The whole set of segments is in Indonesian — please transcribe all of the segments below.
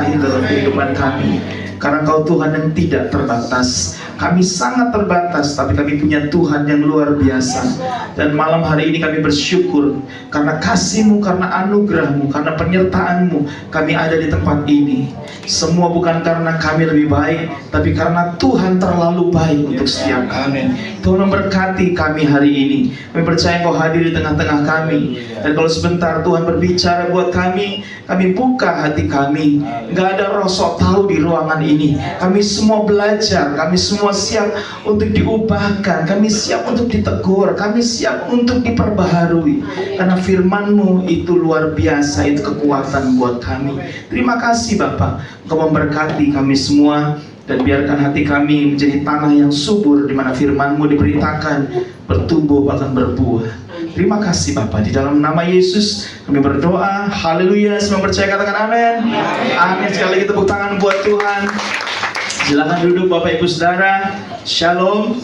mustahil dalam kehidupan kami. Karena Kau Tuhan yang tidak terbatas. Kami sangat terbatas, tapi kami punya Tuhan yang luar biasa. Dan malam hari ini kami bersyukur karena kasih-Mu, karena anugerah-Mu, karena penyertaan-Mu, kami ada di tempat ini. Semua bukan karena kami lebih baik, tapi karena Tuhan terlalu baik untuk setiap kami. Tuhan memberkati kami hari ini. Kami percaya Kau hadir di tengah-tengah kami. Dan kalau sebentar Tuhan berbicara buat kami buka hati kami. Gak ada roh sok tahu di ruangan ini. Kami semua belajar, kami semua siap untuk diubahkan, kami siap untuk ditegur, kami siap untuk diperbaharui. Karena firman-Mu itu luar biasa, itu kekuatan buat kami. Terima kasih Bapak, Engkau memberkati kami semua. Dan biarkan hati kami menjadi tanah yang subur, di mana firman-Mu diberitakan, bertumbuh bahkan berbuah. Terima kasih Bapak, di dalam nama Yesus kami berdoa. Haleluya. Semua percaya katakan amin. Amin. Sekali lagi tepuk tangan buat Tuhan. Silakan duduk Bapak Ibu Saudara. Shalom.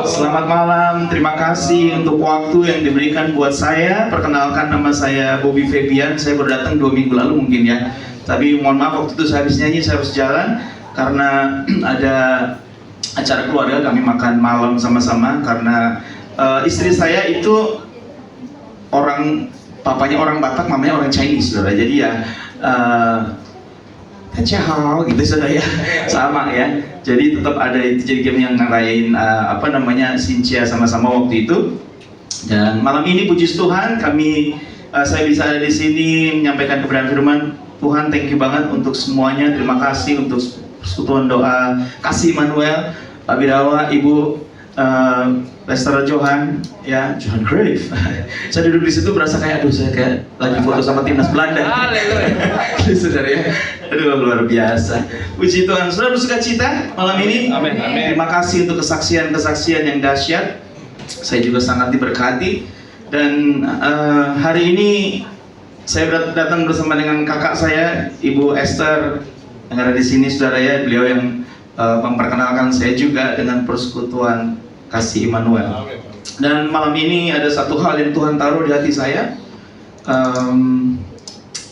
Selamat malam. Terima kasih untuk waktu yang diberikan buat saya. Perkenalkan, nama saya Bobby Febian. Saya baru datang 2 minggu lalu mungkin ya. Tapi mohon maaf, waktu itu saya habis nyanyi, saya harus jalan karena ada acara keluarga, kami makan malam sama-sama. Karena istri saya itu papanya orang Batak, mamanya orang Chinese, saudara. Jadi ya ciao gitu, saudara ya, sama ya. Jadi tetap ada itu, jadi kami yang ngerayain Sincia sama-sama waktu itu. Dan malam ini puji Tuhan saya bisa ada di sini menyampaikan kebenaran firman Tuhan. Thank you banget untuk semuanya. Terima kasih untuk persekutuan doa Kasih Immanuel, Pak Birawa, Ibu Lester Johan, ya, Johan Cruyff. Saya duduk di situ berasa kayak, saya kayak lagi foto sama timnas Belanda. Saudara ya, luar biasa. Puji Tuhan. Saudara bersuka cita malam ini. Amin. Terima kasih untuk kesaksian-kesaksian yang dahsyat. Saya juga sangat diberkati. Dan hari ini saya datang bersama dengan kakak saya, Ibu Esther, yang ada di sini, saudara ya. Beliau yang memperkenalkan saya juga dengan persekutuan Kasih Immanuel. Dan malam ini ada satu hal yang Tuhan taruh di hati saya.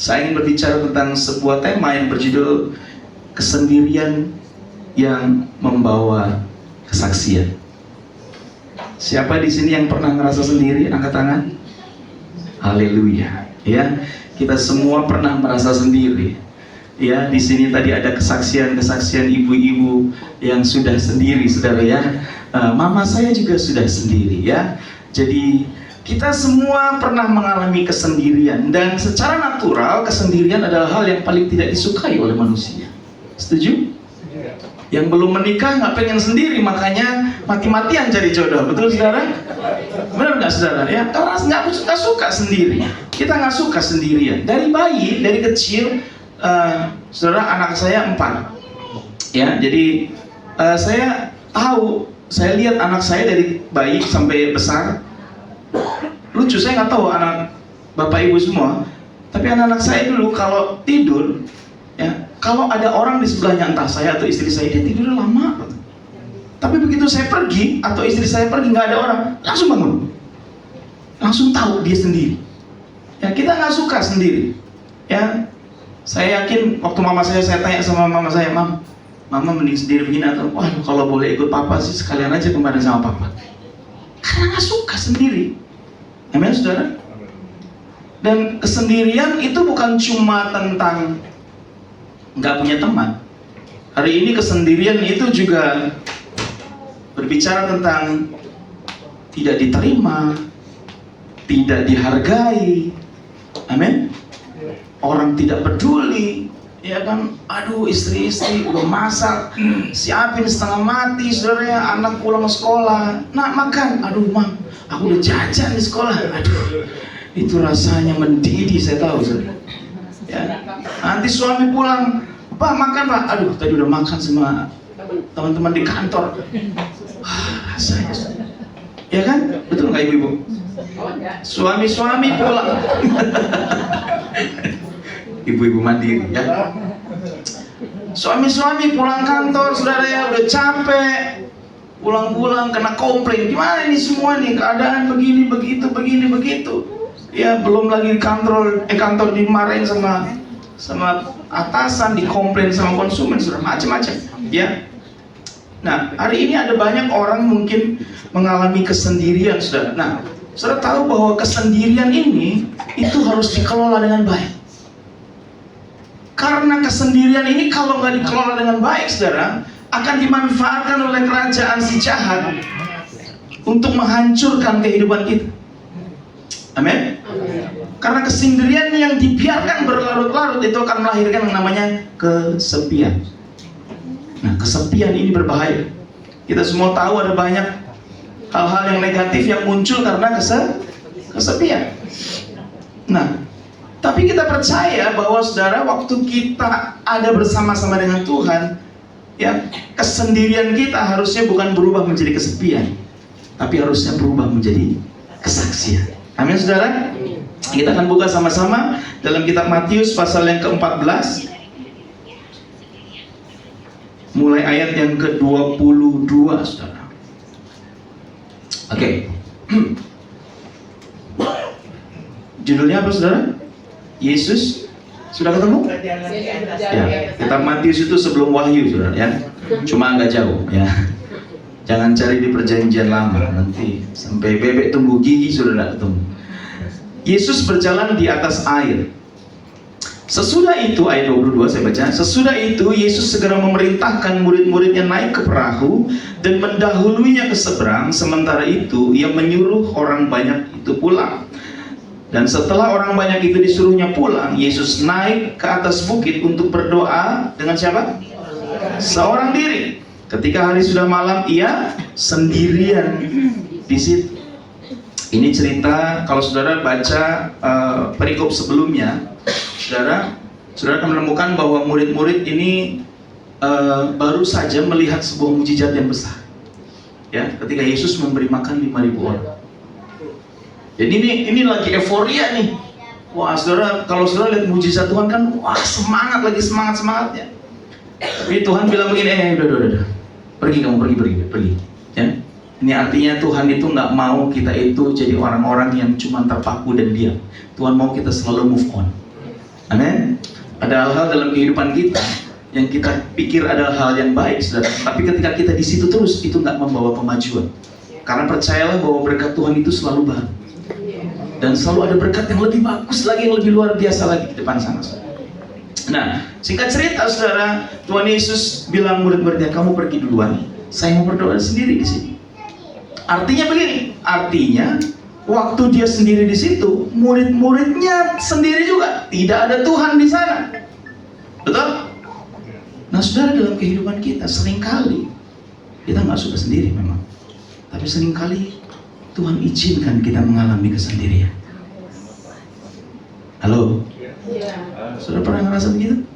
Saya ingin berbicara tentang sebuah tema yang berjudul kesendirian yang membawa kesaksian. Siapa di sini yang pernah ngerasa sendiri? Angkat tangan. Haleluya. Ya, kita semua pernah merasa sendiri. Ya, di sini tadi ada kesaksian-kesaksian ibu-ibu yang sudah sendiri, saudara ya. Mama saya juga sudah sendiri ya. Jadi kita semua pernah mengalami kesendirian, dan secara natural kesendirian adalah hal yang paling tidak disukai oleh manusia. Setuju? Yang belum menikah nggak pengen sendiri, makanya mati-matian cari jodoh. Betul saudara? Benar nggak saudara? Ya, karena nggak suka sendiri. Kita nggak suka sendirian. Dari bayi, dari kecil. Saudara, anak saya 4 ya, jadi saya lihat anak saya dari bayi sampai besar. Lucu, saya nggak tahu anak bapak ibu semua, tapi anak-anak saya dulu kalau tidur ya, kalau ada orang di sebelahnya, entah saya atau istri saya, dia tidur lama. Tapi begitu saya pergi atau istri saya pergi, nggak ada orang, langsung bangun, langsung tahu dia sendiri ya. Kita nggak suka sendiri ya. Saya yakin waktu mama saya tanya sama mama saya, Mama mending sendiri begini atau wah kalau boleh ikut papa sih sekalian aja kemarin sama papa. Karena nggak suka sendiri. Amin saudara. Dan kesendirian itu bukan cuma tentang nggak punya teman. Hari ini kesendirian itu juga berbicara tentang tidak diterima, tidak dihargai. Amin. Orang tidak peduli, ya kan? Aduh, istri udah masak, siapin setengah mati, saudara ya. Anak pulang sekolah, nak makan, aduh mam, aku udah jajan di sekolah, aduh, itu rasanya mendidih, saya tahu saudara. Ya, nanti suami pulang, Pak makan Pak, aduh tadi udah makan sama teman-teman di kantor. Rasanya, ya kan? Betul nggak ibu-ibu? Suami pulang. Ibu-ibu mandiri ya. Suami pulang kantor, saudara ya, udah capek, pulang kena komplain, gimana ini semua nih, keadaan begini begitu ya. Belum lagi kantor dimarahin sama atasan, dikomplain sama konsumen, saudara, macam-macam, ya. Nah, hari ini ada banyak orang mungkin mengalami kesendirian, saudara. Nah, saudara tahu bahwa kesendirian ini itu harus dikelola dengan baik. Karena kesendirian ini kalau nggak dikelola dengan baik, saudara, akan dimanfaatkan oleh kerajaan si jahat untuk menghancurkan kehidupan kita. Amin. Karena kesendirian yang dibiarkan berlarut-larut itu akan melahirkan yang namanya kesepian. Nah, kesepian ini berbahaya. Kita semua tahu ada banyak hal-hal yang negatif yang muncul karena kesepian. Nah, tapi kita percaya bahwa saudara, waktu kita ada bersama-sama dengan Tuhan, ya, kesendirian kita harusnya bukan berubah menjadi kesepian, tapi harusnya berubah menjadi kesaksian. Amin, saudara. Kita akan buka sama-sama dalam kitab Matius pasal yang ke-14, mulai ayat yang ke-22, saudara. Oke. Judulnya apa, saudara? Yesus sudah ketemu? Ya, kitab Matius itu sebelum Wahyu, saudara, ya. Cuma agak jauh, ya. Jangan cari di perjanjian lama, nanti sampai bebek tumbuh gigi sudah tidak ketemu. Yesus berjalan di atas air. Sesudah itu, ayat 22 saya baca, sesudah itu Yesus segera memerintahkan murid-muridnya naik ke perahu dan mendahulunya ke seberang. Sementara itu ia menyuruh orang banyak itu pulang. Dan setelah orang banyak itu disuruhnya pulang, Yesus naik ke atas bukit untuk berdoa dengan siapa? Seorang diri. Ketika hari sudah malam, ia sendirian di situ. Ini cerita, kalau saudara baca perikop sebelumnya, saudara akan menemukan bahwa murid-murid ini baru saja melihat sebuah mujizat yang besar. Ya, ketika Yesus memberi makan 5.000 orang. Jadi ini lagi euforia nih. Wah, saudara, kalau saudara lihat mujizat Tuhan kan, wah, semangat, lagi semangatnya. Tapi Tuhan bilang begini, udah, pergi kamu, pergi. Ya. Ini artinya Tuhan itu nggak mau kita itu jadi orang-orang yang cuma terpaku dan diam. Tuhan mau kita selalu move on. Amin. Ada hal-hal dalam kehidupan kita yang kita pikir adalah hal yang baik, saudara. Tapi ketika kita di situ terus, itu nggak membawa kemajuan. Karena percayalah bahwa berkat Tuhan itu selalu baru. Dan selalu ada berkat yang lebih bagus lagi, yang lebih luar biasa lagi di depan sana, saudara. Nah, singkat cerita, saudara, Tuhan Yesus bilang murid-muridnya, kamu pergi duluan, saya mau berdoa sendiri di sini. Artinya begini, artinya waktu dia sendiri di situ, murid-muridnya sendiri juga, tidak ada Tuhan di sana. Betul? Nah, saudara, dalam kehidupan kita seringkali kita nggak suka sendiri memang, tapi seringkali Tuhan izinkan kita mengalami kesendirian. Halo? Saudara pernah ngerasa begitu?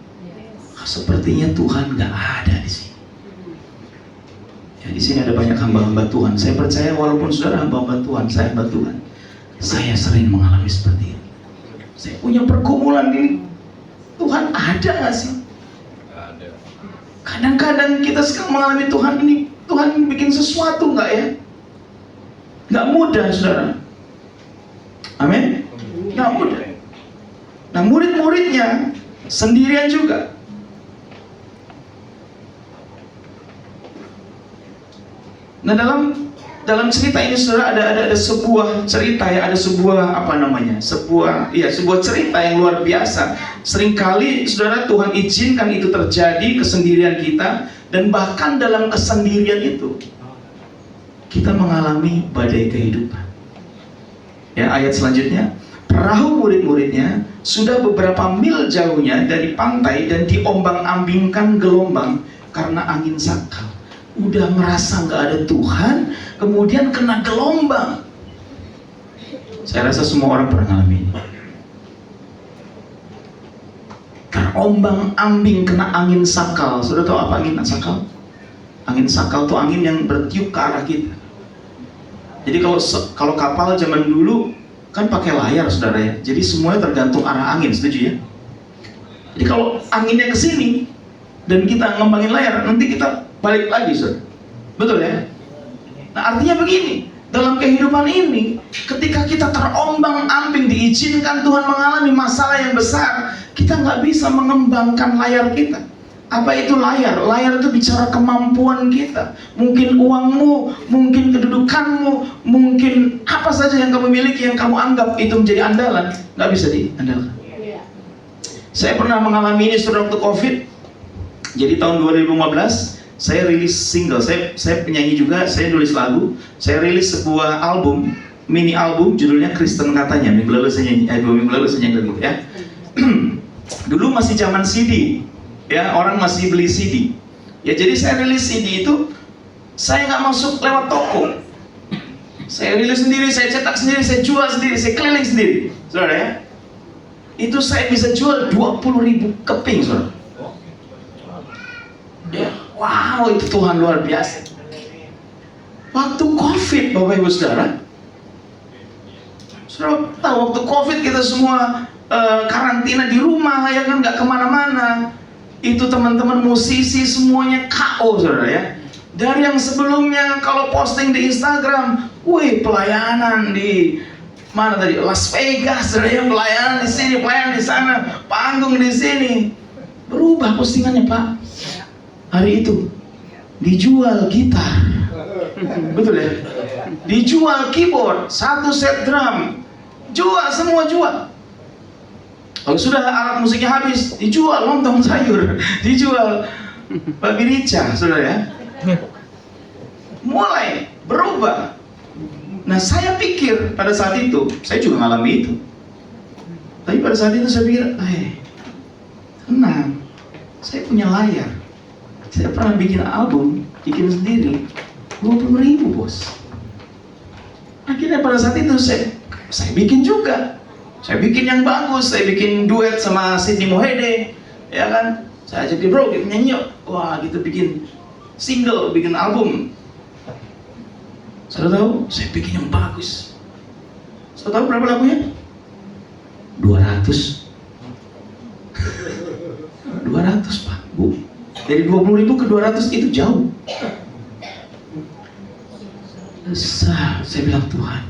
Sepertinya Tuhan nggak ada di sini. Ya, di sini ada banyak hamba-hamba Tuhan. Saya percaya walaupun saudara hamba-hamba Tuhan, saya hamba Tuhan, saya sering mengalami seperti itu. Saya punya pergumulan ini. Tuhan ada nggak sih? Ada. Kadang-kadang kita sekarang mengalami Tuhan ini, Tuhan bikin sesuatu nggak ya? Nggak mudah, saudara. Amin? Nggak mudah. Nah, murid-muridnya sendirian juga. Nah, dalam cerita ini, saudara, ada sebuah cerita ya, ada sebuah sebuah cerita yang luar biasa. Seringkali, saudara, Tuhan izinkan itu terjadi, kesendirian kita, dan bahkan dalam kesendirian itu kita mengalami badai kehidupan. Ya, ayat selanjutnya, perahu murid-muridnya sudah beberapa mil jauhnya dari pantai dan diombang-ambingkan gelombang karena angin sakal. Udah merasa nggak ada Tuhan, kemudian kena gelombang. Saya rasa semua orang pernah ngalami ini. Terombang-ambing kena angin sakal. Sudah tahu apa angin sakal? Angin sakal itu angin yang bertiup ke arah kita. Jadi kalau kapal zaman dulu kan pakai layar, saudara ya. Jadi semuanya tergantung arah angin, setuju ya? Jadi kalau anginnya ke sini dan kita ngembangin layar, nanti kita balik lagi, saudara. Betul ya? Nah, artinya begini, dalam kehidupan ini, ketika kita terombang-ambing, diizinkan Tuhan mengalami masalah yang besar, kita nggak bisa mengembangkan layar kita. Apa itu layar? Layar itu bicara kemampuan kita. Mungkin uangmu, mungkin kedudukanmu, mungkin apa saja yang kamu miliki, yang kamu anggap itu menjadi andalan, nggak bisa diandalkan. Saya pernah mengalami ini waktu COVID. Jadi tahun 2015 saya rilis single, saya penyanyi juga, saya nulis lagu, saya rilis sebuah album, mini album, judulnya Kristen Katanya. Minggu lalu saya nyanyi, 2 minggu lalu saya nyanyi lagu ya. Dulu masih zaman CD, ya, orang masih beli CD. Ya, jadi saya rilis CD itu, saya nggak masuk lewat toko. Saya rilis sendiri, saya cetak sendiri, saya jual sendiri, saya keliling sendiri, saudara ya. Itu saya bisa jual 20.000 keping, saudara. Ya, wow, itu Tuhan luar biasa. Waktu COVID, Bapak Ibu Saudara, saudara tahu waktu COVID kita semua karantina di rumah, ya kan, nggak kemana-mana. Itu teman-teman musisi semuanya KO, saudara ya. Dari yang sebelumnya kalau posting di Instagram, wih, pelayanan di mana tadi, Las Vegas, saudara ya, pelayanan di sini, pelayanan di sana, panggung di sini. Berubah postingannya, Pak. Hari itu dijual gitar, betul ya? Dijual keyboard, 1 set drum, jual, semua jual. Kalau sudah alat musiknya habis, dijual lontong sayur, dijual babi rica, saudara ya. Mulai berubah. Nah, saya pikir pada saat itu, saya juga ngalami itu. Tapi pada saat itu saya pikir, tenang, saya punya layar. Saya pernah bikin album, bikin sendiri, 20.000 bos. Akhirnya pada saat itu saya bikin juga. Saya bikin yang bagus, saya bikin duet sama Sydney Mohede, ya kan? Saya ajak dia, bro, kita nyanyi yuk. Wah, gitu bikin single, bikin album. Saudara tahu, saya bikin yang bagus. Saudara tahu berapa lagunya? 200. 200, Pak, Bu. Dari 20.000 ke 200 itu jauh. Saya bilang, Tuhan,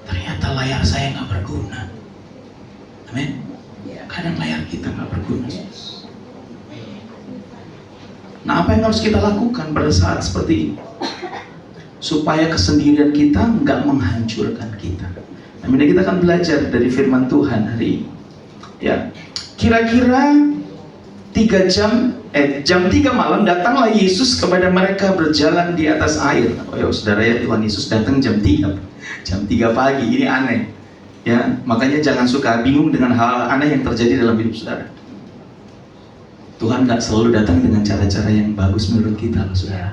ternyata layar saya nggak berguna. Amin. Kadang layar kita nggak berguna. Nah, apa yang harus kita lakukan pada saat seperti ini? Supaya kesendirian kita nggak menghancurkan kita. Amin. Kita akan belajar dari firman Tuhan hari ini. Ya, kira-kira jam 3 malam datanglah Yesus kepada mereka berjalan di atas air. Oh ya, saudara ya, Tuhan Yesus datang jam 3 pagi. Ini aneh. Ya, makanya jangan suka bingung dengan hal aneh yang terjadi dalam hidup saudara. Tuhan nggak selalu datang dengan cara-cara yang bagus menurut kita, saudara.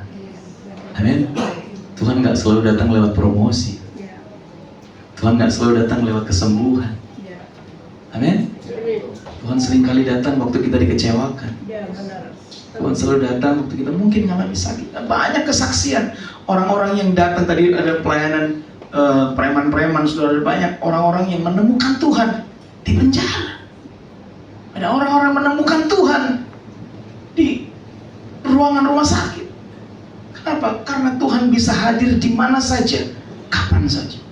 Amin. Tuhan nggak selalu datang lewat promosi. Tuhan nggak selalu datang lewat kesembuhan. Amin. Tuhan seringkali datang waktu kita dikecewakan. Tuhan selalu datang waktu kita mungkin ngalami sakit. Banyak kesaksian orang-orang yang datang tadi, ada pelayanan preman-preman, sudah ada banyak orang-orang yang menemukan Tuhan di penjara. Ada orang-orang menemukan Tuhan di ruangan rumah sakit. Kenapa? Karena Tuhan bisa hadir di mana saja, kapan saja.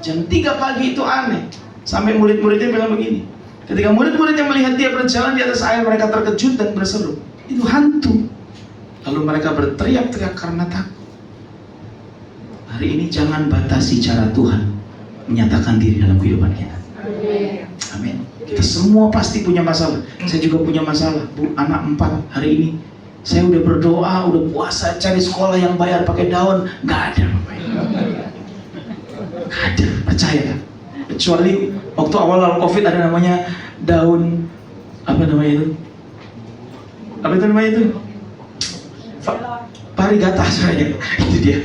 Jam 3 pagi itu aneh. Sampai murid-muridnya bilang begini, ketika murid-muridnya melihat dia berjalan di atas air, mereka terkejut dan berseru, itu hantu. Lalu mereka berteriak-teriak karena takut. Hari ini jangan batasi cara Tuhan menyatakan diri dalam kehidupan kita. Amin. Kita semua pasti punya masalah. Saya juga punya masalah, Bu, anak 4 hari ini. Saya udah berdoa, udah puasa, cari sekolah yang bayar pakai daun, nggak ada. Nggak ada, percaya. Kecuali waktu awal COVID ada namanya daun, apa namanya itu? Apa itu namanya itu? Varigata sebenarnya. Itu dia.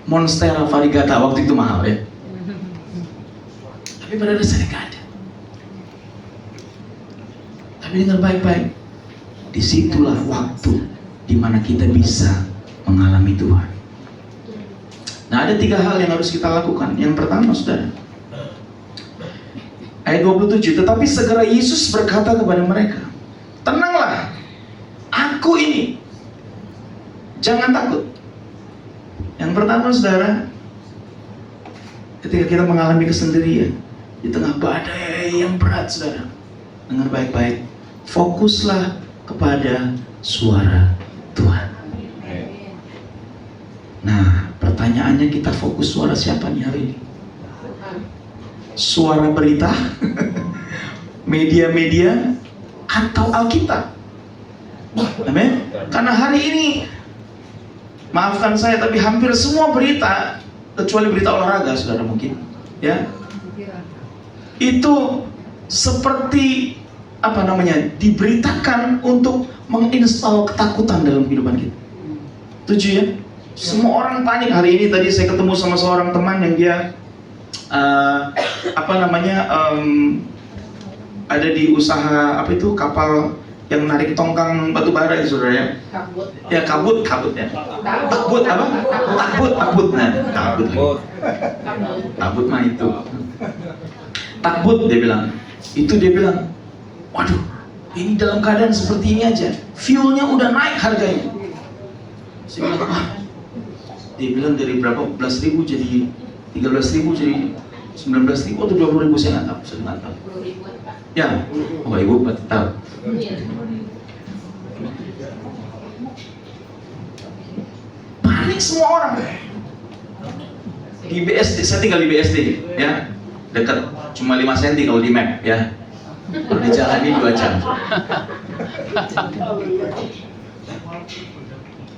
Monstera Varigata, waktu itu mahal ya. Tapi pada dasarnya nggak ada. Tapi dengar baik-baik. Disitulah waktu dimana kita bisa mengalami Tuhan. Nah, ada 3 hal yang harus kita lakukan. Yang pertama, saudara, ayat 27, tetapi segera Yesus berkata kepada mereka, tenanglah, aku ini, jangan takut. Yang pertama saudara, ketika kita mengalami kesendirian di tengah badai yang berat saudara, dengar baik-baik, fokuslah kepada suara Tuhan. Nah, pertanyaannya, kita fokus suara siapa nih hari ini? Suara berita, media-media, atau Alkitab? Amin. Karena hari ini, maafkan saya, tapi hampir semua berita, kecuali berita olahraga, saudara mungkin, ya, itu seperti diberitakan untuk menginstal ketakutan dalam kehidupan kita. Setuju ya? Semua orang panik hari ini. Tadi saya ketemu sama seorang teman yang dia ada di usaha kapal yang narik tongkang batu bara itu saudara ya. Kabut ya. Takbut mah itu. Takbut dia bilang. Itu dia bilang, waduh, ini dalam keadaan seperti ini aja, fuelnya udah naik harganya. Saya bilang, dia bilang dari berapa belas ribu jadi 13.000 jadi 19.000 atau 20.000, saya nggak tahu. Ya, ibu berarti tahu. Panik semua orang. Di BSD, saya tinggal di BSD, ya, dekat, cuma 5 cm kalau di map, ya. Kalau di jalan ini 2 jam.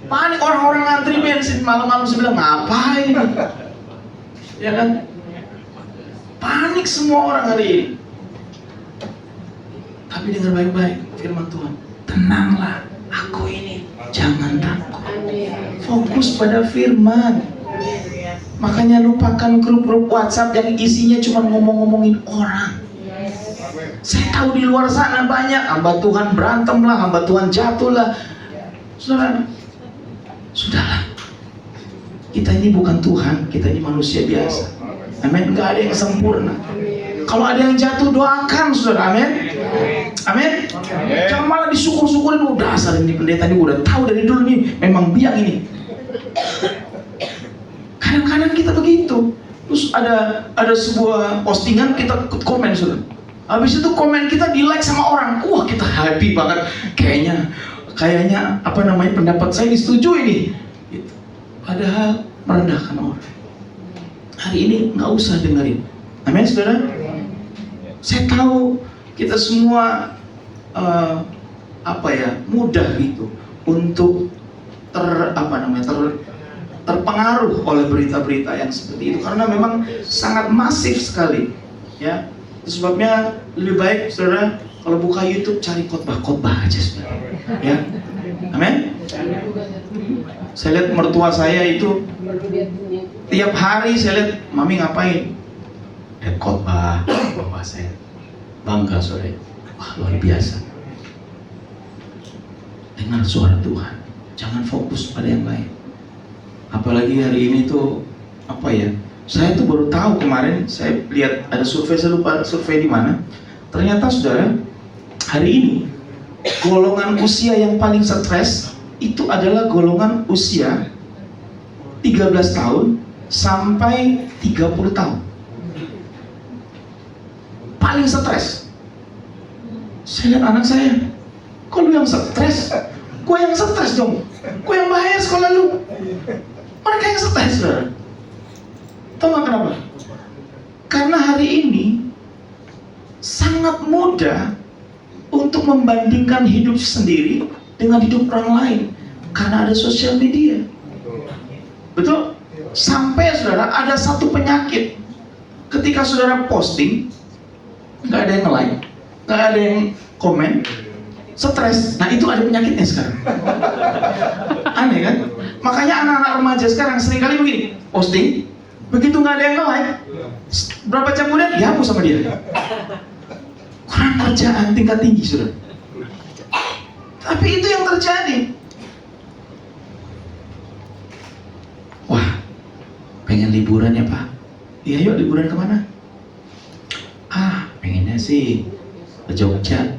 Panik orang-orang ngantri bensin malam-malam, saya bilang ngapain? Ya kan? Panik semua orang hari ini. Tapi dengar baik-baik firman Tuhan. Tenanglah, aku ini, jangan takut. Fokus pada firman. Makanya lupakan grup-grup WhatsApp yang isinya cuma ngomong-ngomongin orang. Saya tahu di luar sana banyak hamba Tuhan berantem lah, hamba Tuhan jatuh lah. Saudara, sudahlah. Kita ini bukan Tuhan, kita ini manusia biasa. Amin. Gak ada yang sempurna. Kalau ada yang jatuh, doakan saudara. Amin. Amin. Jangan malah disyukur-syukurin. Udah asal ini pendeta ini udah tahu dari dulu nih, memang biang ini. Kadang-kadang kita begitu. Terus ada sebuah postingan, kita komen saudara. Habis itu komen kita di like sama orang. Wah, kita happy banget. Kayaknya pendapat saya disetujui nih. Gitu. Padahal merendahkan orang. Hari ini nggak usah dengerin. Amin, saudara. Saya tahu kita semua mudah gitu untuk terpengaruh oleh berita-berita yang seperti itu, karena memang sangat masif sekali, ya. Itu sebabnya lebih baik saudara kalau buka YouTube cari khotbah aja, saudara. Ya, amin. Saya lihat mertua saya itu tiap hari saya lihat mami ngapain, lihat khotbah. Wah, saya bangga saudara. Wah, luar biasa. Dengar suara Tuhan, jangan fokus pada yang lain. Apalagi hari ini tuh saya tuh baru tahu kemarin, saya lihat ada survei, saya lupa survei di mana. Ternyata saudara, hari ini golongan usia yang paling stres itu adalah golongan usia 13 tahun sampai 30 tahun. Paling stres. Saya lihat anak saya, kok lu yang stres? Gua yang stres dong. Gua yang bayar sekolah lu. Mereka yang stres, saudara. Tahu nggak kenapa? Karena hari ini sangat mudah untuk membandingkan hidup sendiri dengan hidup orang lain, karena ada sosial media. Betul? Sampai saudara ada satu penyakit, ketika saudara posting nggak ada yang like, nggak ada yang komen, stres. Nah, itu ada penyakitnya sekarang. Aneh kan? Makanya anak-anak remaja sekarang seringkali begini, posting, begitu nggak ada yang like, berapa jam kemudian dihapus sama dia. Kurang kerjaan tingkat tinggi sudah. Tapi itu yang terjadi. Wah, pengen liburan ya Pak? Iya, yuk liburan kemana? Pengennya sih ke Jogja.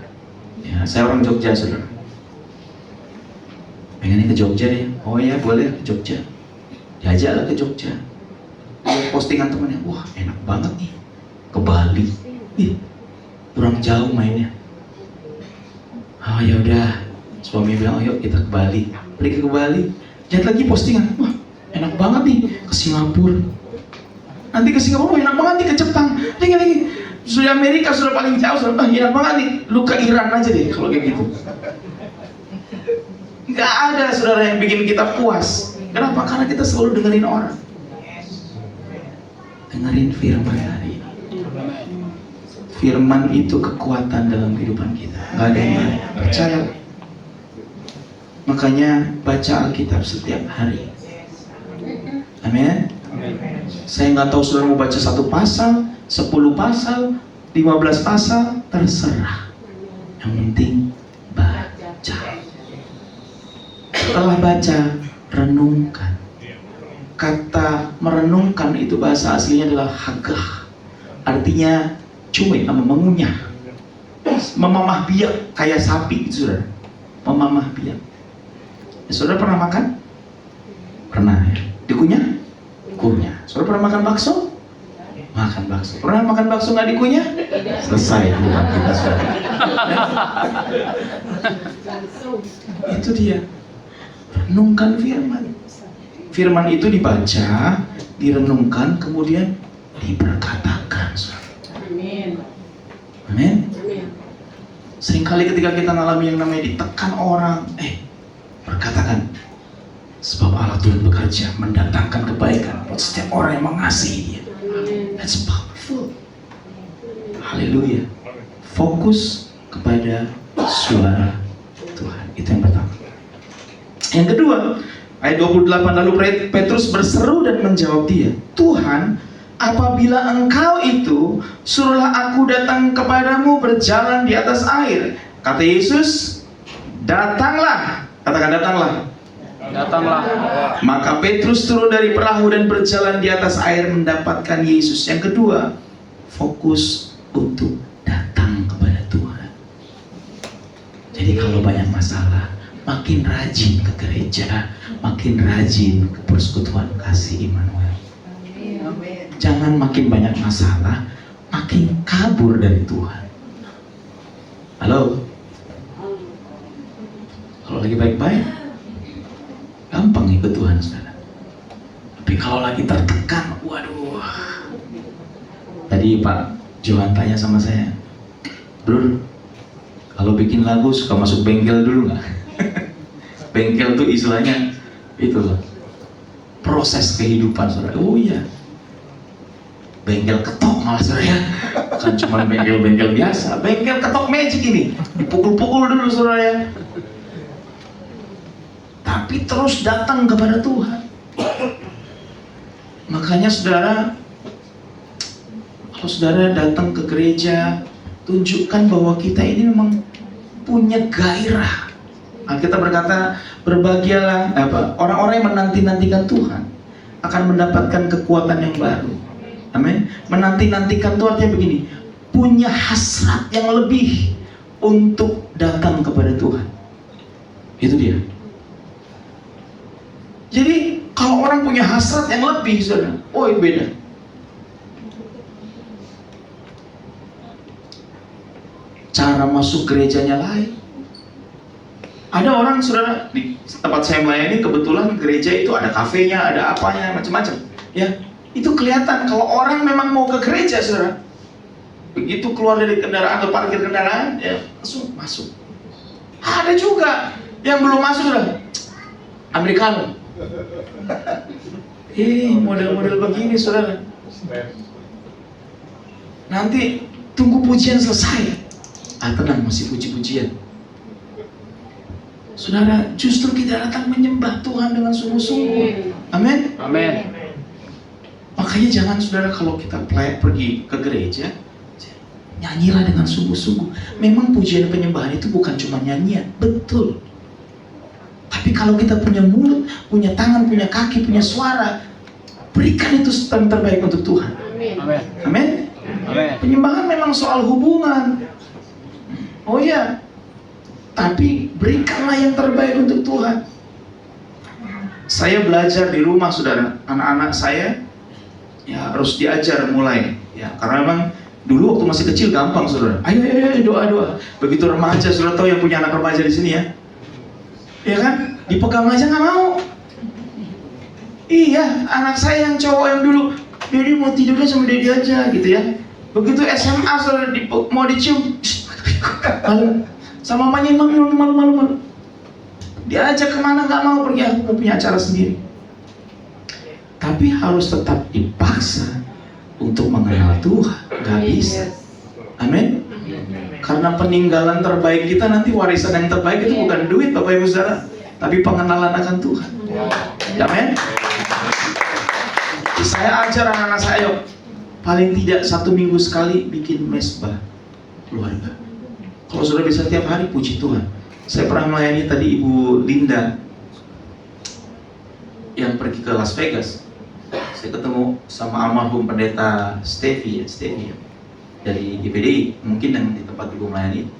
Ya, saya orang Jogja saudara. Pengennya ke Jogja deh. Oh ya, boleh ke Jogja. Diajaklah ke Jogja. Lihat postingan temannya, wah enak banget nih, ke Bali. Ih, kurang jauh mainnya. Oh ya udah, suami bilang ayo kita ke Bali. Pergi ke Bali, lihat lagi postingan, wah enak banget nih, ke Singapura. Nanti ke Singapura, enak banget nih, ke Jepang. Lagi. Sudah Amerika sudah paling jauh, sudah enak banget nih. Lu ke Iran aja deh kalau kayak gitu. Gak ada saudara yang bikin kita puas. Kenapa? Karena kita selalu dengerin orang. Dengerin firman hari ini. Firman itu kekuatan dalam kehidupan kita. Gak ada yang lain. Percaya. Makanya baca Alkitab setiap hari. Amin. Saya nggak tahu saudara mau baca 1 pasal, 10 pasal, 15 pasal, terserah. Yang penting baca. Setelah baca, renungkan. Kata merenungkan itu bahasa aslinya adalah hagah. Artinya cumi sama mengunyah. Memamah biak kayak sapi gitu saudara. Memamah biak. Saudara pernah makan? Pernah ya? Dikunyah? Kunyah. Saudara pernah makan bakso? Makan bakso. Pernah makan bakso nggak dikunyah? Selesai bukan kita saudara. Itu dia. Renungkan firman. Firman itu dibaca, direnungkan, kemudian diperkatakan. Amin. Amin. Seringkali ketika kita mengalami yang namanya ditekan orang, berkatakan, sebab Allah Tuhan bekerja mendatangkan kebaikan buat setiap orang yang mengasihi Dia. That's powerful. Haleluya. Fokus kepada suara Tuhan. Itu yang pertama. Yang kedua, ayat 28, lalu Petrus berseru dan menjawab dia, Tuhan, apabila engkau itu, suruhlah aku datang kepadamu berjalan di atas air. Kata Yesus, datanglah. Katakan datanglah. Datanglah. Maka Petrus turun dari perahu dan berjalan di atas air mendapatkan Yesus. Yang kedua, fokus untuk datang kepada Tuhan. Jadi kalau banyak masalah, makin rajin ke gereja, makin rajin ke persekutuan kasih Immanuel. Jangan makin banyak masalah, makin kabur dari Tuhan. Halo? Kalau lagi baik-baik, gampang ikut Tuhan, saudara. Tapi kalau lagi tertekan, waduh. Tadi Pak Johan tanya sama saya, Bro, kalau bikin lagu suka masuk bengkel dulu nggak? Bengkel tuh istilahnya itu loh, proses kehidupan saudara. Oh iya, bengkel ketok malah saudara ya. Kan cuma bengkel-bengkel biasa, bengkel ketok magic ini, dipukul-pukul dulu saudara ya. Tapi terus datang kepada Tuhan. Makanya saudara, kalau saudara datang ke gereja, tunjukkan bahwa kita ini memang punya gairah. Alkitab berkata, berbahagialah orang-orang yang menanti-nantikan Tuhan akan mendapatkan kekuatan yang baru. Amin. Menanti-nantikan itu artinya begini, punya hasrat yang lebih untuk datang kepada Tuhan. Itu dia. Jadi kalau orang punya hasrat yang lebih, saudara, oh itu beda. Cara masuk gerejanya lain. Ada orang, saudara, di tempat saya melayani kebetulan gereja itu ada kafenya, ada apanya, macam-macam. Ya, itu kelihatan kalau orang memang mau ke gereja, saudara. Begitu keluar dari kendaraan atau parkir kendaraan, ya langsung masuk. Ada juga yang belum masuk, saudara. Americano. Model-model begini, saudara. Nanti tunggu pujian selesai. Tenang, masih puji-pujian. Saudara, justru kita datang menyembah Tuhan dengan sungguh-sungguh. Amin. Amin. Makanya jangan saudara kalau kita pergi ke gereja, nyanyilah dengan sungguh-sungguh. Memang pujian penyembahan itu bukan cuma nyanyian, betul. Tapi kalau kita punya mulut, punya tangan, punya kaki, punya suara, berikan itu yang terbaik untuk Tuhan. Amin. Amin. Amin. Penyembahan memang soal hubungan. Oh iya. Tapi berikanlah yang terbaik untuk Tuhan. Saya belajar di rumah, saudara. Anak-anak saya ya harus diajar mulai. Ya, karena memang dulu waktu masih kecil gampang, saudara. Ayo, doa. Begitu remaja, saudara tahu yang punya anak remaja di sini ya? Ya kan? Dipegang aja nggak mau. Iya, anak saya yang cowok yang dulu, Dedi mau tidurnya sama Dedi aja, gitu ya. Begitu SMA, saudara mau dicium, malu. Sama mamanya malu. Diajak kemana nggak mau pergi, aku mau punya acara sendiri. Tapi harus tetap dipaksa untuk mengenal Tuhan, nggak bisa. Amin. Karena peninggalan terbaik kita nanti, warisan yang terbaik itu bukan duit, Bapak Ibu Saudara, tapi pengenalan akan Tuhan. Amin. Saya ajar anak-anak saya, paling tidak 1 minggu sekali bikin mesbah keluarga. Kalau sudah bisa tiap hari, puji Tuhan. Saya pernah melayani tadi Ibu Linda yang pergi ke Las Vegas. Saya ketemu sama almarhum pendeta Stevie ya, dari GPDI, mungkin yang di tempat Ibu melayani.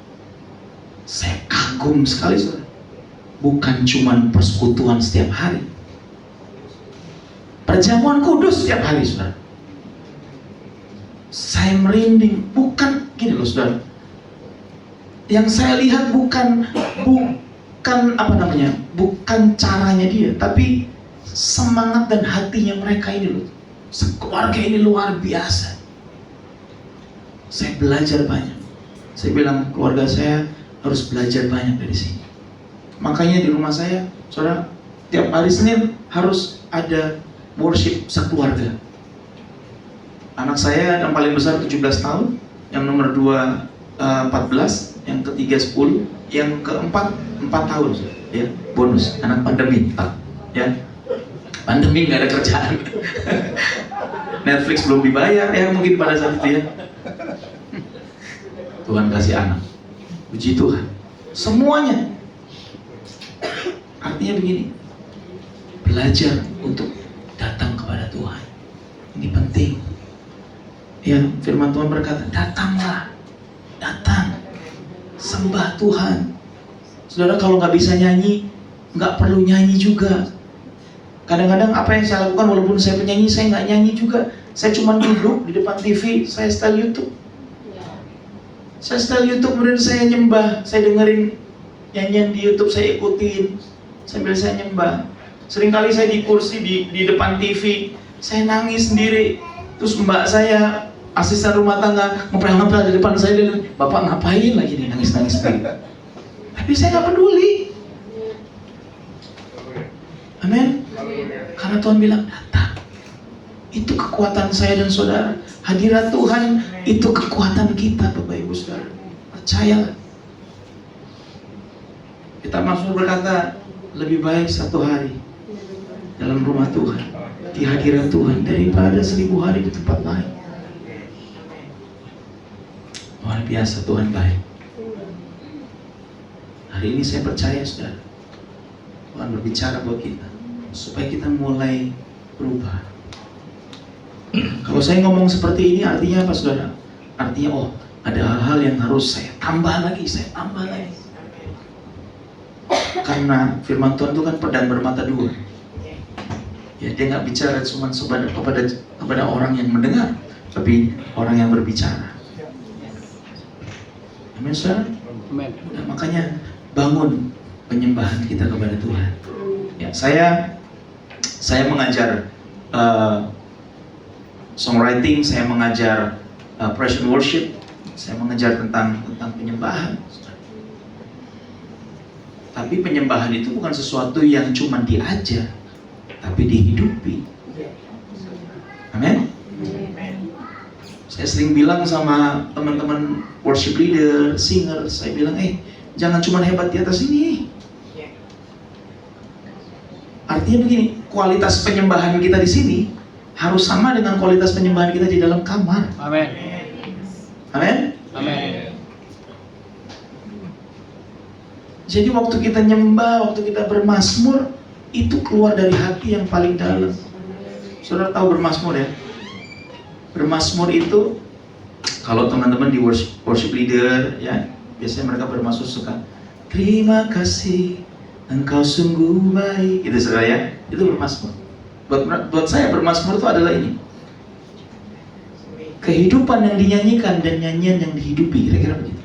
Saya kagum sekali, saudara. Bukan cuma persekutuan setiap hari, perjamuan kudus setiap hari, saudara. Saya merinding, bukan gini loh, saudara. Yang saya lihat bukan bukan caranya dia, tapi semangat dan hatinya mereka ini loh. Keluarga ini luar biasa. Saya belajar banyak. Saya bilang keluarga saya harus belajar banyak dari sini. Makanya di rumah saya, saudara, tiap hari Senin harus ada worship sekeluarga. Anak saya yang paling besar 17 tahun, yang nomor 2 14, yang ketiga 10, yang keempat 4 tahun, ya, bonus anak pandemi, ya, pandemi nggak ada kerjaan, Netflix belum dibayar, ya mungkin pada saat itu ya. Tuhan kasih anak, puji Tuhan, semuanya. Artinya begini, belajar untuk datang kepada Tuhan, ini penting. Ya, firman Tuhan berkata, datang, sembah Tuhan. Saudara, kalau nggak bisa nyanyi, nggak perlu nyanyi juga. Kadang-kadang apa yang saya lakukan, walaupun saya penyanyi, saya nggak nyanyi juga. Saya cuma duduk di depan TV, saya setel YouTube. Kemudian saya nyembah, saya dengerin nyanyian di YouTube, saya ikutin sambil saya nyembah. Seringkali saya di kursi di depan TV, saya nangis sendiri. Terus mbak saya, asisten rumah tangga, ngepel-ngepel di depan saya, dan bapak ngapain lagi nih nangis-nangis sendiri. Tapi saya nggak peduli. Amin. Karena Tuhan bilang, datang. Itu kekuatan saya dan saudara. Hadirat Tuhan itu kekuatan kita, Bapak Ibu Saudara. Percayalah. Kita Mazmur berkata, lebih baik 1 hari dalam rumah Tuhan, di hadirat Tuhan, daripada 1000 hari di tempat lain. Luar biasa, Tuhan baik. Hari ini saya percaya, saudara, Tuhan berbicara buat kita supaya kita mulai berubah. Kalau saya ngomong seperti ini, artinya apa, saudara? Artinya, ada hal-hal yang harus saya tambah lagi. Karena firman Tuhan itu kan pedang bermata 2. Ya, dia nggak bicara cuma kepada orang yang mendengar, tapi orang yang berbicara. Amin, saudara? Amin. Nah, makanya bangun penyembahan kita kepada Tuhan. Ya, saya mengajar songwriting, saya mengajar praise and worship, saya mengajar tentang penyembahan. Tapi penyembahan itu bukan sesuatu yang cuma diajar, tapi dihidupi. Amin. Saya sering bilang sama teman-teman worship leader, singer, saya bilang, jangan cuma hebat di atas ini. Artinya begini, kualitas penyembahan kita di sini harus sama dengan kualitas penyembahan kita di dalam kamar. Amin. Amin. Amin. Jadi waktu kita nyembah, waktu kita bermazmur, itu keluar dari hati yang paling dalam. Saudara tahu bermazmur ya? Bermazmur itu, kalau teman-teman di worship leader, ya biasanya mereka bermazmur suka, terima kasih Engkau sungguh baik. Itu saudara ya, itu bermazmur. Buat saya bermazmur itu adalah ini, kehidupan yang dinyanyikan dan nyanyian yang dihidupi, kira-kira begitu.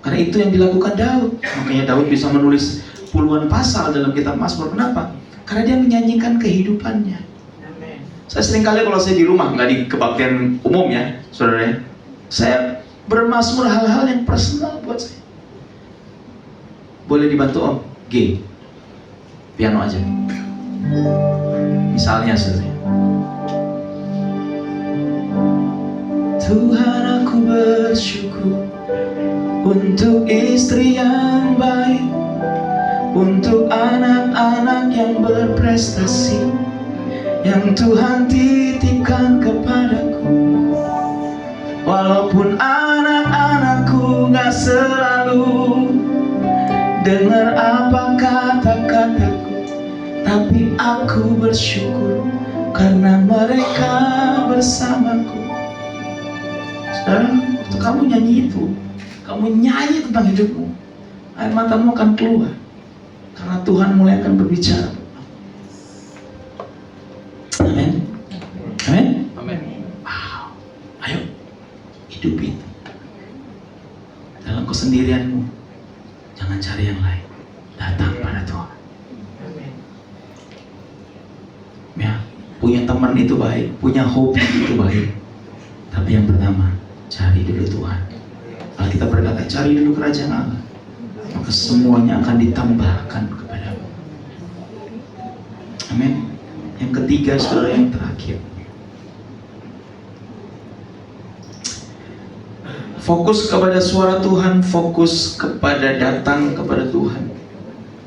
Karena itu yang dilakukan Daud. Makanya Daud bisa menulis puluhan pasal dalam kitab Mazmur. Kenapa? Karena dia menyanyikan kehidupannya. Saya sering kali kalau saya di rumah, nggak di kebaktian umum ya, saudara ya, saya bermazmur hal-hal yang personal buat saya. Boleh dibantu Om? G, piano aja. Misalnya saudara, Tuhan aku bersyukur untuk istri yang baik, untuk anak-anak yang berprestasi yang Tuhan titipkan kepadaku. Walaupun anak-anakku gak selalu dengar apa kata-kataku, tapi aku bersyukur karena mereka bersamaku. Sekarang waktu kamu nyanyi itu, kamu nyanyi tentang hidupmu, air matamu akan keluar karena Tuhan mulai akan berbicara. Amin. Amin. Amin. Wow. Ayo hidup itu dalam kesendirianmu. Jangan cari yang lain. Datang pada Tuhan. Ya, punya teman itu baik, punya hobi itu baik. Tapi yang pertama, cari dulu Tuhan. Kalau kita berkata cari dulu kerajaan Allah, maka semuanya akan ditambahkan kepadamu. Amin. Yang ketiga, saudara, yang terakhir, fokus kepada suara Tuhan, fokus kepada datang kepada Tuhan.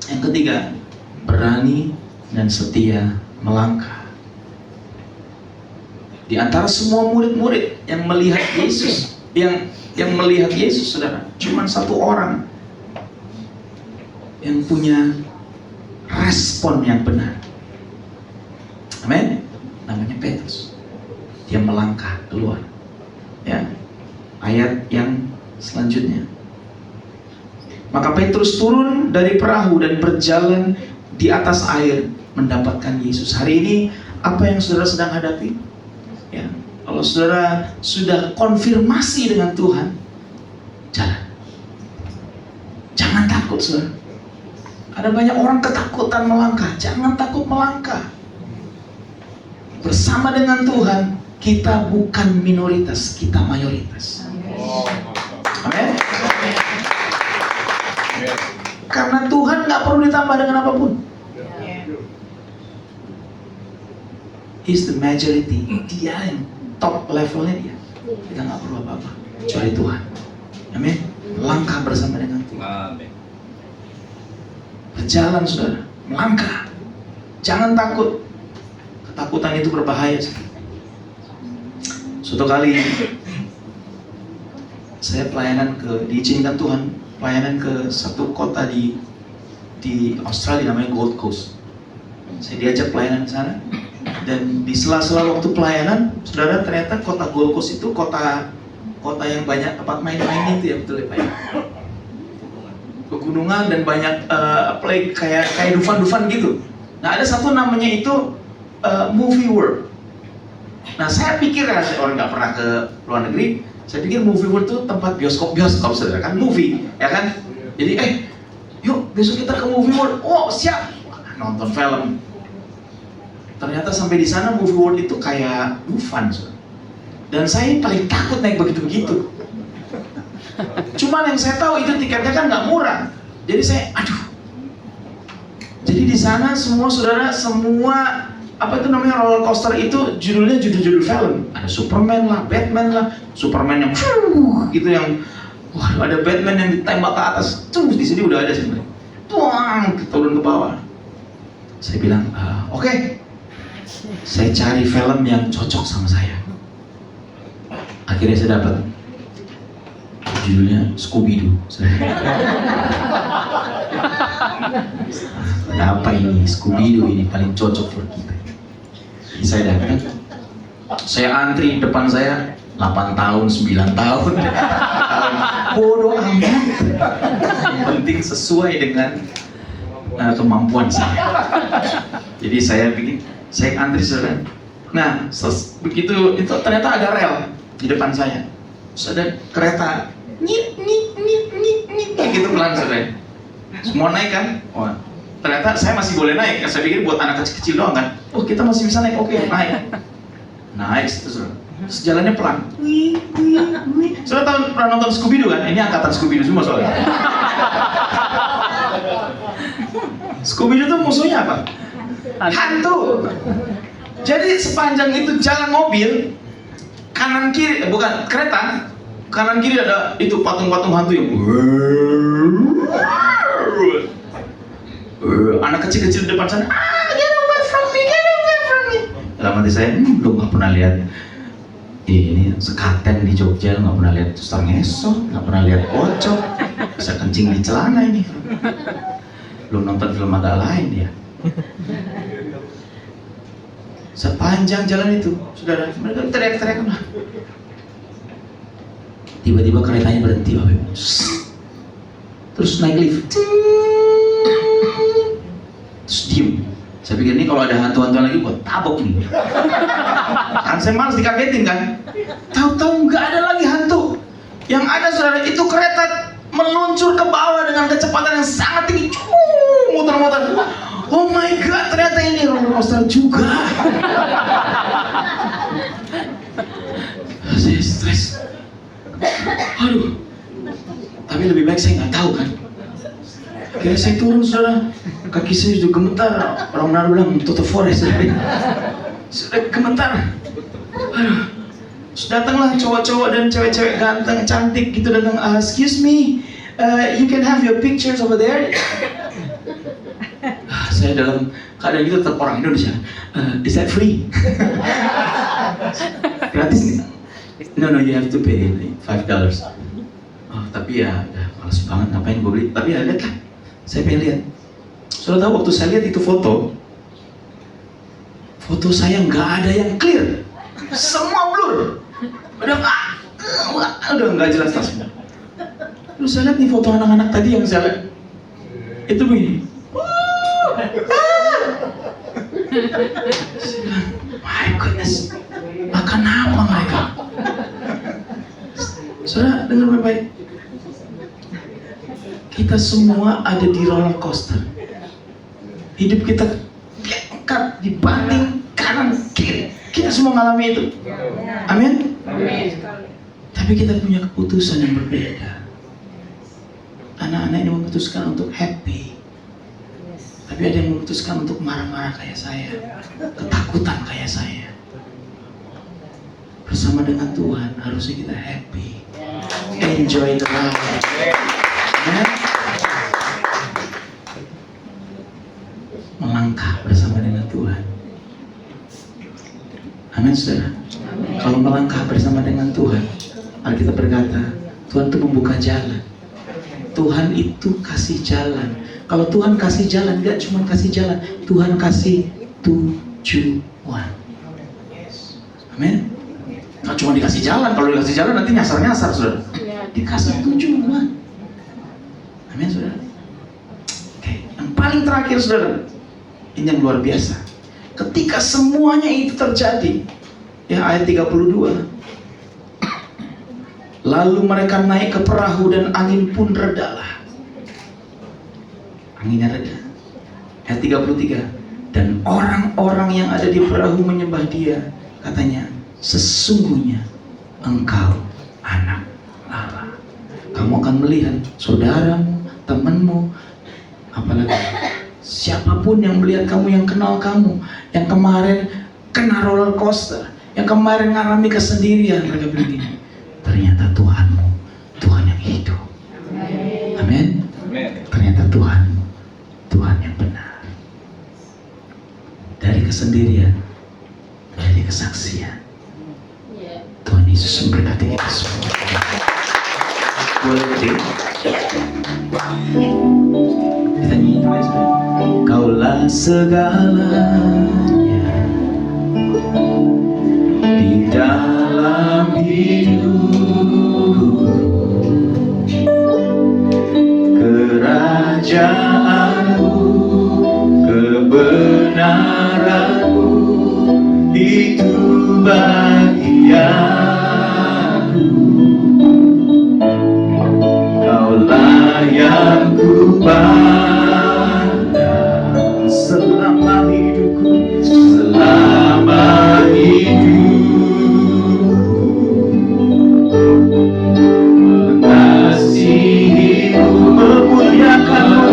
Yang ketiga, berani dan setia melangkah. Di antara semua murid-murid yang melihat Yesus, yang melihat Yesus, saudara, cuma satu orang yang punya respon yang benar. Amin. Namanya Petrus. Dia melangkah keluar. Ya. Ayat yang selanjutnya. Maka Petrus turun dari perahu dan berjalan di atas air mendapatkan Yesus. Hari ini apa yang saudara sedang hadapi? Ya. Kalau saudara sudah konfirmasi dengan Tuhan, jalan. Jangan takut, saudara. Ada banyak orang ketakutan melangkah. Jangan takut melangkah. Bersama dengan Tuhan, kita bukan minoritas, kita mayoritas. Amin. Karena Tuhan nggak perlu ditambah dengan apapun. He's the majority. Dia yang top levelnya dia. Kita nggak perlu apa-apa kecuali Tuhan. Amin. Langkah bersama dengan Tuhan. Berjalan, saudara. Melangkah. Jangan takut. Ketakutan itu berbahaya. Suatu kali saya diizinkan Tuhan pelayanan ke satu kota di Australia namanya Gold Coast. Saya diajak pelayanan ke sana, dan di sela-sela waktu pelayanan, saudara, ternyata kota Gold Coast itu kota yang banyak tempat main-main itu ya, betul ya Pak ya? Pegunungan dan banyak kayak dufan-dufan gitu. Nah, ada satu namanya itu Movie World. Nah, saya pikir, karena saya orang nggak pernah ke luar negeri, saya pikir Movie World itu tempat bioskop, saudara, kan movie, ya kan? Jadi, yuk besok kita ke Movie World. Oh, siap, nonton film. Ternyata sampai di sana Movie World itu kayak dufan, saudara. Dan saya paling takut naik begitu-begitu. Cuman yang saya tahu itu tiketnya kan nggak murah. Jadi saya, Jadi di sana semua apa itu namanya roller coaster itu judulnya judul film. Ada Superman lah, Batman lah, Superman yang gitu, yang ada Batman yang ditembak ke atas. Di sini udah ada sebenarnya. Turun ke bawah. Saya bilang, oke. Saya cari film yang cocok sama saya. Akhirnya saya dapat. Judulnya Scooby-Doo. Apa ini? Scooby-Doo ini paling cocok buat kita. Jadi saya datang, saya antri, depan saya 8 tahun, 9 tahun. Bodoh amat. Yang penting sesuai dengan kemampuan saya. Jadi saya antri saudara. Nah, begitu itu ternyata ada rel di depan saya. Terus ada kereta nyit kayak gitu pelan saudara. Semua naik kan? Oh, ternyata saya masih boleh naik. Saya pikir buat anak kecil doang kan. Oh, kita masih bisa naik. Oke, naik. Naik terus. Terus jalannya pelan. Saudara pernah nonton Scooby-Doo kan? Ini angkatan Scooby-Doo semua soalnya. Scooby-Doo tuh musuhnya apa? Hantu. Jadi sepanjang itu jalan mobil, kanan kiri, bukan kereta, kanan kiri ada itu patung-patung hantu yang anak kecil-kecil di depan sana, get away from me, get away from me. Dalam hati saya, lu gak pernah lihat ini sekaten di Jogja, nggak pernah lihat suster ngesot, nggak pernah lihat pocong, bisa kencing di celana ini. Lu nonton film agak lain ya. Sepanjang jalan itu, saudara, mereka teriak-teriak lah. Tiba-tiba keretanya berhenti, Bapak Ibu. Terus naik lift. Terus diem. Saya pikir ini kalau ada hantu-hantuan lagi buat tabok nih. Kan saya malas dikagetin kan. Tahu-tahu nggak ada lagi hantu. Yang ada saudara itu kereta meluncur ke bawah dengan kecepatan yang sangat tinggi. Muter-muter. Oh my god, ternyata ini roller coaster juga. Saya stres. Aduh. Tapi lebih baik saya nggak tahu kan. Kayak saya turun saudara, kaki saya sudah gemetar. Orang Manado bilang Toto Forest. Sudah gemetar. Aduh. Terus datanglah cowok-cowok dan cewek-cewek ganteng, cantik gitu datang. Excuse me, you can have your pictures over there. Saya dalam keadaan itu tetap orang Indonesia. Is that free? Gratis nih? No, you have to pay $5. Oh, tapi ya udah males banget ngapain gue beli. Tapi ya lihat lah. Saya pengen lihat. Sudah tahu waktu saya lihat itu foto saya nggak ada yang clear, semua blur, udah nggak jelas tasnya. Terus saya lihat nih foto anak-anak tadi yang saya lihat, itu begini. My goodness, makan apa mereka? Saudara dengar baik-baik. Kita semua ada di roller coaster. Hidup kita diangkat, dibanting kanan kiri. Kita semua mengalami itu. Amin. Tapi kita punya keputusan yang berbeda. Anak-anak ini memutuskan untuk happy. Tapi ada yang memutuskan untuk marah-marah kayak saya, ketakutan kayak saya. Bersama dengan Tuhan harusnya kita happy, enjoy the life. Melangkah bersama dengan Tuhan. Amin, saudara. Kalau melangkah bersama dengan Tuhan, Alkitab berkata, Tuhan itu membuka jalan. Tuhan itu kasih jalan. Kalau Tuhan kasih jalan, gak cuma kasih jalan, Tuhan kasih tujuan. Amin. Gak cuma dikasih jalan, kalau dikasih jalan nanti nyasar-nyasar, saudara. Dikasih tujuan. Amin, saudara. Oke, yang paling terakhir, saudara, ini yang luar biasa. Ketika semuanya itu terjadi, ya ayat 32. Lalu mereka naik ke perahu dan angin pun redalah. Anginnya reda. Ayat 33. Dan orang-orang yang ada di perahu menyembah Dia. Katanya, sesungguhnya Engkau anak Allah. Kamu akan melihat saudaramu, temanmu, apalagi siapapun yang melihat kamu, yang kenal kamu, yang kemarin kena roller coaster, yang kemarin ngalami kesendirian, mereka bilang gini, ternyata Tuhanmu, Tuhan yang hidup. Amin. Ternyata Tuhanmu, Tuhan yang benar. Dari kesendirian, dari kesaksian, Tuhan Yesus memberkati kita semua. Boleh berdiri? Kita nyanyi dulu ya. Kaulah segalanya di dalam hidup, kerajaanmu itu bahagiaku. Kaulah yang ku pandang selama hidupku, selama hidupku. Mengasihimu, memuliakanmu,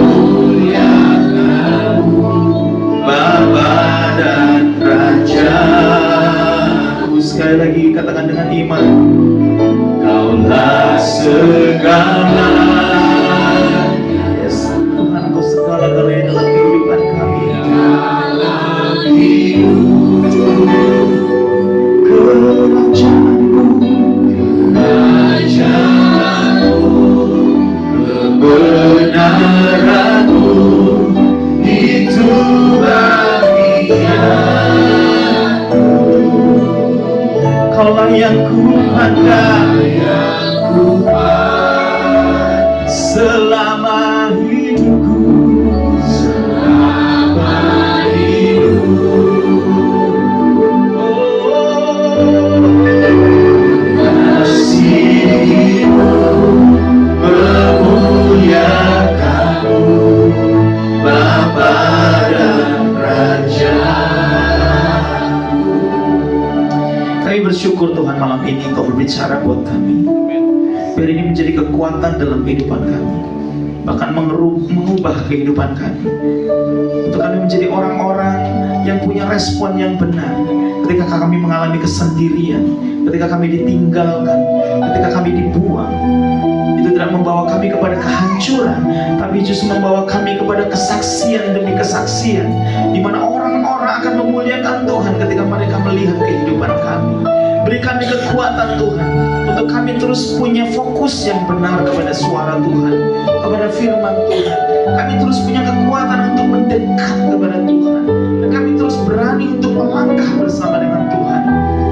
Bapa dan Raja-Ku. Sekali lagi katakan dengan iman, Kaulah segala. Yes, Tuhan, Kau segala-galanya dalam kehidupan kami. Dalam hidup kerajaanmu, kebenaranmu itu bahagiaku. Kaulah yang ku pandang selama hidupku, selama hidupku. Kasih-Mu memuliakanmu, Bapa dan Raja. Kami bersyukur Tuhan, malam ini Kau berbicara buat kami. Biar ini menjadi kekuatan dalam kehidupan kami, bahkan mengubah kehidupan kami, untuk kami menjadi orang-orang yang punya respon yang benar ketika kami mengalami kesendirian, ketika kami ditinggalkan, ketika kami dibuang. Itu tidak membawa kami kepada kehancuran, tapi justru membawa kami kepada kesaksian demi kesaksian, di mana orang-orang akan memuliakan Tuhan ketika mereka melihat kehidupan kami. Beri kami kekuatan Tuhan, untuk kami terus punya fokus yang benar kepada suara Tuhan, kepada firman Tuhan. Kami terus punya kekuatan untuk mendekat kepada Tuhan, dan kami terus berani untuk melangkah bersama dengan Tuhan.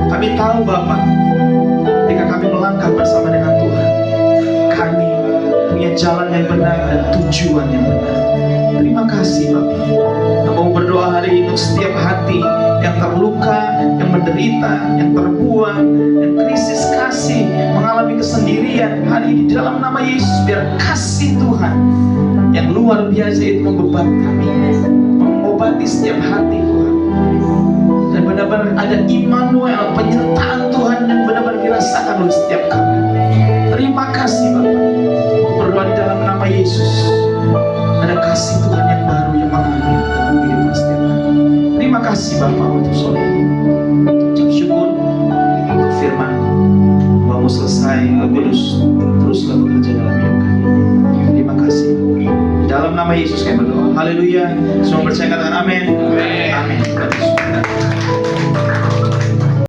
Kami tahu Bapa, ketika kami melangkah bersama dengan Tuhan, kami punya jalan yang benar dan tujuan yang benar. Terima kasih Bapa. Kami mau berdoa hari ini untuk setiap hati yang terluka, yang menderita, yang terbuang, yang krisis kasih, mengalami kesendirian. Hari ini dalam nama Yesus, biar kasih Tuhan yang luar biasa itu membebat kami, mengobati setiap hati Tuhan. Dan benar-benar ada Immanuel, penyertaan Tuhan yang benar-benar dirasakan oleh setiap kami. Terima kasih Bapak. Berdoa di dalam nama Yesus, ada kasih Tuhan yang baru yang mengalir dalam kehidupan setiap hari. Terima kasih Bapak untuk sore ini. Ucap syukur untuk firman Bapak selesai, Kudus teruslah bekerja dalam hidup kami. Terima kasih. Di dalam nama Yesus kami berdoa. Haleluya. Semua percaya katakan amin. Amin. Amin.